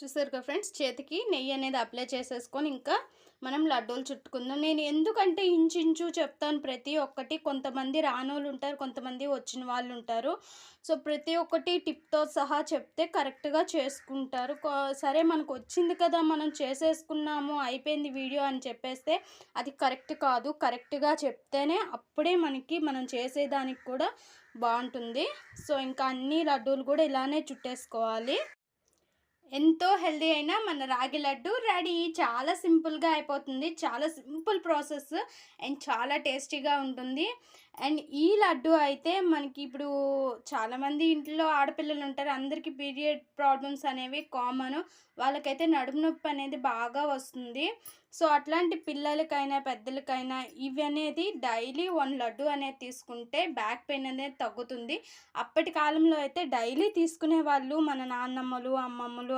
చూసారు కదా ఫ్రెండ్స్, చేతికి నెయ్యి అనేది అప్లై చేసేసుకొని ఇంకా మనం లడ్డూలు చుట్టుకుందాం. నేను ఎందుకంటే ఇంచుంచు చెప్తాను ప్రతి ఒక్కటి. కొంతమంది రానోళ్ళు ఉంటారు, కొంతమంది వచ్చిన వాళ్ళు ఉంటారు. సో ప్రతి ఒక్కటి టిప్తో సహా చెప్తే కరెక్ట్గా చేసుకుంటారు. సరే మనకు వచ్చింది కదా, మనం చేసేసుకున్నాము అయిపోయింది వీడియో అని చెప్పేస్తే అది కరెక్ట్ కాదు. కరెక్ట్గా చెప్తేనే అప్పుడే మనం చేసేదానికి కూడా బాగుంటుంది. సో ఇంకా అన్ని లడ్డూలు కూడా ఇలానే చుట్టేసుకోవాలి. ఎంతో హెల్తీ అయిన మన రాగి లడ్డు రెడీ. చాలా సింపుల్గా అయిపోతుంది. చాలా సింపుల్ ప్రాసెస్ అండ్ చాలా టేస్టీగా ఉంటుంది. అండ్ ఈ లడ్డు అయితే మనకి ఇప్పుడు చాలామంది ఇంట్లో ఆడపిల్లలు ఉంటారు. అందరికీ పీరియడ్ ప్రాబ్లమ్స్ అనేవి కామన్. వాళ్ళకైతే నడుము నొప్పి అనేది బాగా వస్తుంది. సో అట్లాంటి పిల్లలకైనా పెద్దలకైనా ఇవి అనేది డైలీ 1 లడ్డు అనేది తీసుకుంటే బ్యాక్ పెయిన్ అనేది తగ్గుతుంది. అప్పటి కాలంలో అయితే డైలీ తీసుకునే వాళ్ళు మన నాన్నమ్మలు అమ్మమ్మలు.